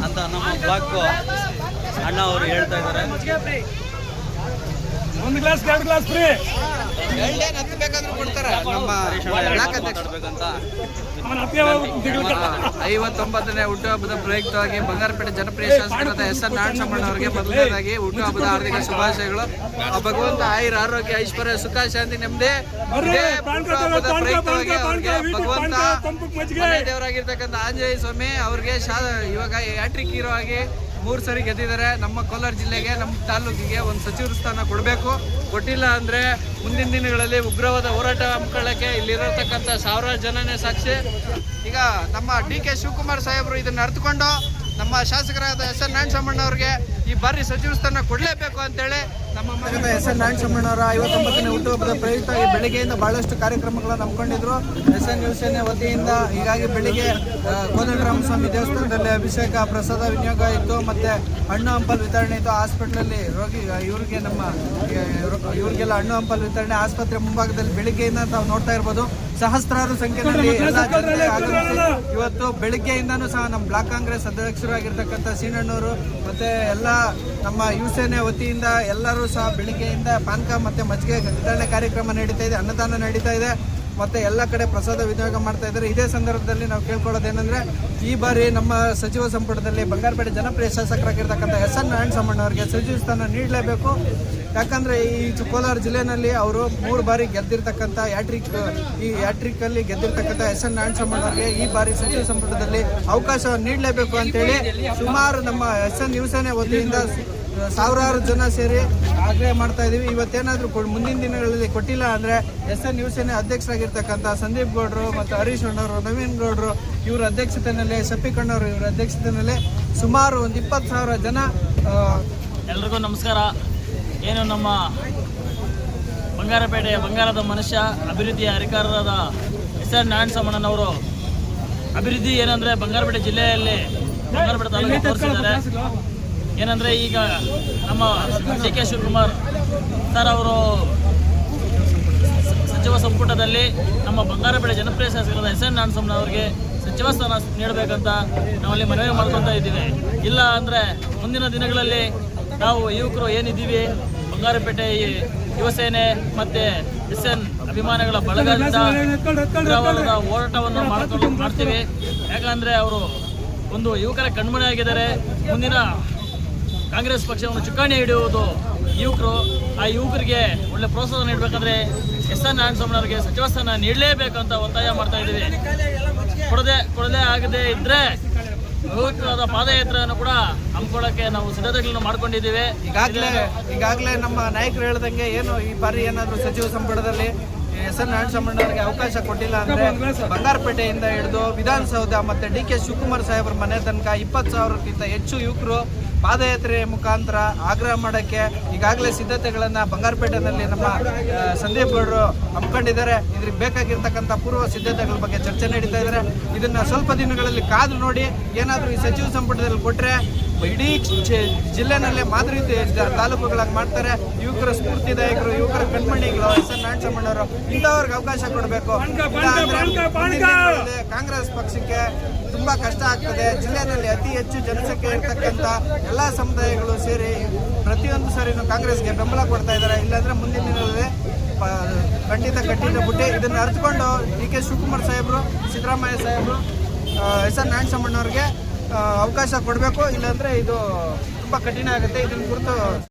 ಅಂತ ನಮ್ಮ ಬ್ಲಾಕ್ ಅಣ್ಣ ಅವರು ಹೇಳ್ತಾ ಇದ್ದಾರೆ. ಒಂದು ಗ್ಲಾಸ್ 2 ಗ್ಲಾಸ್ ಫ್ರೀ. ಬೇಕಾದ್ರೂ ಕೊಡ್ತಾರೆ. ನಮ್ಮ ಬ್ಲಾಕ್ ಅಧ್ಯಕ್ಷಬೇಕಂತ 59ನೇ ಹುಟ್ಟುಹಬ್ಬದ ಪ್ರಯುಕ್ತವಾಗಿ ಬಂಗಾರಪೇಟೆ ಜನಪ್ರಿಯ ಶಾಸಕರಾದ ಎಸ್.ಎನ್. ನಾರಾಯಣಸ್ವಾಮಿ ಅವರಿಗೆ ಮೊದಲನೇದಾಗಿ ಹುಟ್ಟುಹಬ್ಬದ ಹಾರ್ದಿಕ ಶುಭಾಶಯಗಳು. ಭಗವಂತ ಆಯುರ ಆರೋಗ್ಯ ಐಶ್ವರ್ಯ ಸುಖ ಶಾಂತಿ ನೆಮ್ಮದಿ ಹುಟ್ಟುಹಬ್ಬದ ಪ್ರಯುಕ್ತವಾಗಿ ಅವರಿಗೆ ಭಗವಂತ ದೇವರಾಗಿರ್ತಕ್ಕಂಥ ಆಂಜನೇಯ ಸ್ವಾಮಿ ಅವ್ರಿಗೆ ಇವಾಗ ಹ್ಯಾಟ್ರಿಕ್ ಹೀರೋ ಆಗಿ 3 ಸರಿ ಗೆದ್ದಿದ್ದಾರೆ. ನಮ್ಮ ಕೋಲಾರ ಜಿಲ್ಲೆಗೆ ನಮ್ಮ ತಾಲೂಕಿಗೆ ಒಂದು ಸಚಿವರ ಸ್ಥಾನ ಕೊಡಬೇಕು. ಕೊಟ್ಟಿಲ್ಲ ಅಂದರೆ ಮುಂದಿನ ದಿನಗಳಲ್ಲಿ ಉಗ್ರವಾದ ಹೋರಾಟ ಹಮ್ಮಿಕೊಳ್ಳಕ್ಕೆ ಇಲ್ಲಿರತಕ್ಕಂಥ ಸಾವಿರಾರು ಜನನೇ ಸಾಕ್ಷಿ. ಈಗ ನಮ್ಮ ಡಿ.ಕೆ. ಶಿವಕುಮಾರ್ ಸಾಹೇಬರು ಇದನ್ನು ಅರ್ಥಕೊಂಡು ನಮ್ಮ ಶಾಸಕರಾದ ಎಸ್.ಎನ್. ನಾರಾಯಣಸ್ವಾಮಿ ಅವರಿಗೆ ಈ ಬಾರಿ ಸಚಿವ ಸ್ಥಾನ ಕೊಡಲೇಬೇಕು ಅಂತೇಳಿ ನಮ್ಮ ಎಸ್.ಎನ್. ನಾರಾಯಣಸ್ವಾಮಿ ಅವರ 59ನೇ ಹುಟ್ಟುಹಬ್ಬದ ಪ್ರಯುಕ್ತವಾಗಿ ಬೆಳಗ್ಗೆಯಿಂದ ಬಹಳಷ್ಟು ಕಾರ್ಯಕ್ರಮಗಳನ್ನು ಹಮ್ಮಿಕೊಂಡಿದ್ರು ಎಸ್.ಎನ್. ಯುವಸೇನೆ ವತಿಯಿಂದ. ಹೀಗಾಗಿ ಬೆಳಿಗ್ಗೆ ಕೋದಂಡರಾಮಸ್ವಾಮಿ ದೇವಸ್ಥಾನದಲ್ಲಿ ಅಭಿಷೇಕ ಪ್ರಸಾದ ವಿನಿಯೋಗ ಇತ್ತು, ಮತ್ತೆ ಹಣ್ಣು ಹಂಪಲು ವಿತರಣೆ ಇತ್ತು. ಹಾಸ್ಪಿಟ್ಲಲ್ಲಿ ರೋಗಿ ಇವ್ರಿಗೆಲ್ಲ ಹಣ್ಣು ಹಂಪಲು ವಿತರಣೆ ಆಸ್ಪತ್ರೆ ಮುಂಭಾಗದಲ್ಲಿ ಬೆಳಿಗ್ಗೆಯಿಂದ ತಾವು ನೋಡ್ತಾ ಇರ್ಬೋದು. ಸಹಸ್ರಾರು ಸಂಖ್ಯೆಯಲ್ಲಿ ಎಲ್ಲ ಜನತೆ ಆಗಮಿಸಿ ಇವತ್ತು ಬೆಳಿಗ್ಗೆಯಿಂದನೂ ಸಹ ನಮ್ಮ ಬ್ಲಾಕ್ ಕಾಂಗ್ರೆಸ್ ಅಧ್ಯಕ್ಷರಾಗಿರ್ತಕ್ಕಂಥ ಸೀನಣ್ಣವರು ಮತ್ತೆ ಎಲ್ಲ ನಮ್ಮ ಯುವಸೇನೆ ವತಿಯಿಂದ ಎಲ್ಲರೂ ಸಹ ಬೆಳಿಗ್ಗೆಯಿಂದ ಪಾನಕ ಮತ್ತು ಮಜ್ಜಿಗೆ ವಿತರಣೆ ಕಾರ್ಯಕ್ರಮ ನಡೀತಾ ಇದೆ, ಅನ್ನದಾನ ನಡೀತಾ ಇದೆ, ಮತ್ತು ಎಲ್ಲ ಕಡೆ ಪ್ರಸಾದ ವಿನಿಯೋಗ ಮಾಡ್ತಾ ಇದ್ದಾರೆ. ಇದೇ ಸಂದರ್ಭದಲ್ಲಿ ನಾವು ಕೇಳ್ಕೊಳ್ಳೋದೇನೆಂದರೆ ಈ ಬಾರಿ ನಮ್ಮ ಸಚಿವ ಸಂಪುಟದಲ್ಲಿ ಬಂಗಾರಪೇಟೆ ಜನಪ್ರಿಯ ಶಾಸಕರಾಗಿರ್ತಕ್ಕಂಥ ಎಸ್.ಎನ್. ನಾರಾಯಣಸ್ವಾಮಿ ಅವರಿಗೆ ಸಚಿವ ಸ್ಥಾನ ನೀಡಲೇಬೇಕು. ಯಾಕಂದರೆ ಈ ಕೋಲಾರ ಜಿಲ್ಲೆಯಲ್ಲಿ ಅವರು 3 ಬಾರಿ ಗೆದ್ದಿರ್ತಕ್ಕಂಥ ಹ್ಯಾಟ್ರಿಕ್ಕಲ್ಲಿ ಗೆದ್ದಿರ್ತಕ್ಕಂಥ ಎಸ್.ಎನ್. ನಾರಾಯಣಸ್ವಾಮಿ ಅವರಿಗೆ ಈ ಬಾರಿ ಸಚಿವ ಸಂಪುಟದಲ್ಲಿ ಅವಕಾಶವನ್ನು ನೀಡಲೇಬೇಕು ಅಂತೇಳಿ ಸುಮಾರು ನಮ್ಮ ಎಸ್.ಎನ್. ಯುವಸೇನೆ ವತಿಯಿಂದ ಸಾವಿರಾರು ಜನ ಸೇರಿ ಆಗ್ರಹ ಮಾಡ್ತಾ ಇದ್ದೀವಿ. ಇವತ್ತೇನಾದರೂ ಮುಂದಿನ ದಿನಗಳಲ್ಲಿ ಕೊಟ್ಟಿಲ್ಲ ಅಂದರೆ ಎಸ್.ಎನ್. ಯುವಸೇನೆ ಅಧ್ಯಕ್ಷರಾಗಿರ್ತಕ್ಕಂಥ ಸಂದೀಪ್ ಗೌಡರು ಮತ್ತು ಹರೀಶ್ ಅಣ್ಣವರು, ನವೀನ್ ಗೌಡರು ಇವರ ಅಧ್ಯಕ್ಷತೆಯಲ್ಲೇ, ಶಫೀಕಣ್ಣವರು ಇವರ ಅಧ್ಯಕ್ಷತೆಯಲ್ಲೇ ಸುಮಾರು ಒಂದು 20,000 ಜನ. ಎಲ್ರಿಗೂ ನಮಸ್ಕಾರ. ಏನು ನಮ್ಮ ಬಂಗಾರಪೇಟೆಯ ಬಂಗಾರದ ಮನುಷ್ಯ ಅಭಿವೃದ್ಧಿಯ ಅಧಿಕಾರರಾದ ಎಸ್.ಎನ್. ನಾರಾಯಣಸ್ವಾಮಣ್ಣನವರು ಅಭಿವೃದ್ಧಿ ಏನಂದರೆ ಬಂಗಾರಪೇಟೆ ಜಿಲ್ಲೆಯಲ್ಲಿ ಬಂಗಾರಪೇಟೆ ತಾಲೂಕು ತೋರಿಸಿದ್ದಾರೆ. ಏನಂದರೆ ಈಗ ನಮ್ಮ ಡಿ.ಕೆ. ಶಿವಕುಮಾರ್ ಸರ್ ಅವರು ಸಚಿವ ಸಂಪುಟದಲ್ಲಿ ನಮ್ಮ ಬಂಗಾರಪೇಟೆ ಜನಪ್ರಿಯ ಶಾಸಕರಾದ ಎಸ್.ಎನ್. ನಾರಾಯಣಸ್ವಾಮಿ ಅವರಿಗೆ ಸಚಿವ ಸ್ಥಾನ ನೀಡಬೇಕಂತ ನಾವಲ್ಲಿ ಮನವಿ ಮಾಡ್ಕೊತಾ ಇದ್ದೀವಿ. ಇಲ್ಲ ಅಂದರೆ ಮುಂದಿನ ದಿನಗಳಲ್ಲಿ ನಾವು ಯುವಕರು ಏನಿದ್ದೀವಿ ಬಂಗಾರಪೇಟೆ ಯುವಸೇನೆ ಮತ್ತು ಎಸ್.ಎನ್. ಅಭಿಮಾನಿಗಳ ಬಳಗದಿಂದ ಉಗ್ರವಾದದ ಹೋರಾಟವನ್ನು ಮಾಡ್ತೀವಿ. ಯಾಕಂದರೆ ಅವರು ಒಂದು ಯುವಕರ ಕಣ್ಮಣಿಯಾಗಿದ್ದಾರೆ. ಮುಂದಿನ ಕಾಂಗ್ರೆಸ್ ಪಕ್ಷವನ್ನು ಚುಕ್ಕಾಣಿ ಹಿಡಿಯುವುದು ಯುವಕರು. ಆ ಯುವಕರಿಗೆ ಒಳ್ಳೆ ಪ್ರೋತ್ಸಾಹ ನೀಡಬೇಕಾದ್ರೆ ಎಸ್.ಎನ್. ನಾರಾಯಣಸ್ವಾಮಿ ಅವರಿಗೆ ಸಚಿವ ಸ್ಥಾನ ನೀಡಲೇಬೇಕಂತ ಒತ್ತಾಯ ಮಾಡ್ತಾ ಇದ್ದೀವಿ. ಕೊಡದೆ ಆಗದೆ ಇದ್ದರೆ ವಿವಿಧವಾದ ಪಾದಯಾತ್ರೆಯನ್ನು ಕೂಡ ಹಮ್ಮಿಕೊಳ್ಳೋಕ್ಕೆ ನಾವು ಸಿದ್ಧತೆಗಳನ್ನು ಮಾಡ್ಕೊಂಡಿದ್ದೀವಿ. ಈಗಾಗಲೇ ನಮ್ಮ ನಾಯಕರು ಹೇಳ್ದಂಗೆ ಏನು ಈ ಬಾರಿ ಏನಾದರೂ ಸಚಿವ ಸಂಪುಟದಲ್ಲಿ ಎಸ್.ಎನ್. ನಾರಾಯಣಸ್ವಾಮಿ ಅವರಿಗೆ ಅವಕಾಶ ಕೊಟ್ಟಿಲ್ಲ ಅಂದರೆ ಬಂಗಾರಪೇಟೆಯಿಂದ ಹಿಡಿದು ವಿಧಾನಸೌಧ ಮತ್ತು ಡಿ.ಕೆ. ಶಿವಕುಮಾರ್ ಸಾಹೇಬ್ರ ಮನೆ ತನಕ 20,000ಕ್ಕಿಂತ ಹೆಚ್ಚು ಯುವಕರು ಪಾದಯಾತ್ರೆ ಮುಖಾಂತರ ಆಗ್ರಹ ಮಾಡೋಕ್ಕೆ ಈಗಾಗಲೇ ಸಿದ್ಧತೆಗಳನ್ನು ಬಂಗಾರಪೇಟೆಯಲ್ಲಿ ನಮ್ಮ ಸಂದೀಪ್ ಗೌಡರು ಹಮ್ಮಿಕೊಂಡಿದ್ದಾರೆ. ಇದ್ರಿಗೆ ಬೇಕಾಗಿರ್ತಕ್ಕಂಥ ಪೂರ್ವ ಸಿದ್ಧತೆಗಳ ಬಗ್ಗೆ ಚರ್ಚೆ ನಡೀತಾ ಇದ್ದಾರೆ. ಇದನ್ನು ಸ್ವಲ್ಪ ದಿನಗಳಲ್ಲಿ ಕಾದು ನೋಡಿ ಏನಾದರೂ ಈ ಸಚಿವ ಸಂಪುಟದಲ್ಲಿ ಕೊಟ್ಟರೆ ಇಡೀ ಜಿಲ್ಲೆನಲ್ಲೇ ಮಾದರಿ ತಾಲೂಕುಗಳಾಗಿ ಮಾಡ್ತಾರೆ. ಯುವಕರ ಸ್ಫೂರ್ತಿದಾಯಕರು, ಯುವಕರ ಕಣ್ಮಣಿಗಳು ಎಸ್.ಎನ್. ನಾರಾಯಣಸ್ವಾಮಿ ಅವರು ಇಂಥವ್ರಿಗೆ ಅವಕಾಶ ಕೊಡಬೇಕು. ಕಾಂಗ್ರೆಸ್ ಪಕ್ಷಕ್ಕೆ ತುಂಬ ಕಷ್ಟ ಆಗ್ತದೆ. ಜಿಲ್ಲೆಯಲ್ಲಿ ಅತಿ ಹೆಚ್ಚು ಜನಸಂಖ್ಯೆ ಇರತಕ್ಕಂಥ ಎಲ್ಲ ಸಮುದಾಯಗಳು ಸೇರಿ ಪ್ರತಿಯೊಂದು ಸಾರಿನೂ ಕಾಂಗ್ರೆಸ್ಗೆ ಬೆಂಬಲ ಕೊಡ್ತಾ ಇದ್ದಾರೆ. ಇಲ್ಲಾಂದರೆ ಮುಂದಿನ ದಿನಗಳಲ್ಲಿ ಖಂಡಿತ ಬುಟ್ಟಿ. ಇದನ್ನು ಅರ್ಥಕೊಂಡು ಡಿ.ಕೆ. ಶಿವಕುಮಾರ್ ಸಾಹೇಬರು, ಸಿದ್ದರಾಮಯ್ಯ ಸಾಹೇಬರು ಎಸ್.ಎನ್. ನಾರಾಯಣಸ್ವಾಮಿ ಅವರಿಗೆ ಅವಕಾಶ ಕೊಡಬೇಕು. ಇಲ್ಲಾಂದರೆ ಇದು ತುಂಬ ಕಠಿಣ ಆಗುತ್ತೆ. ಇದನ್ನು ಕುರಿತು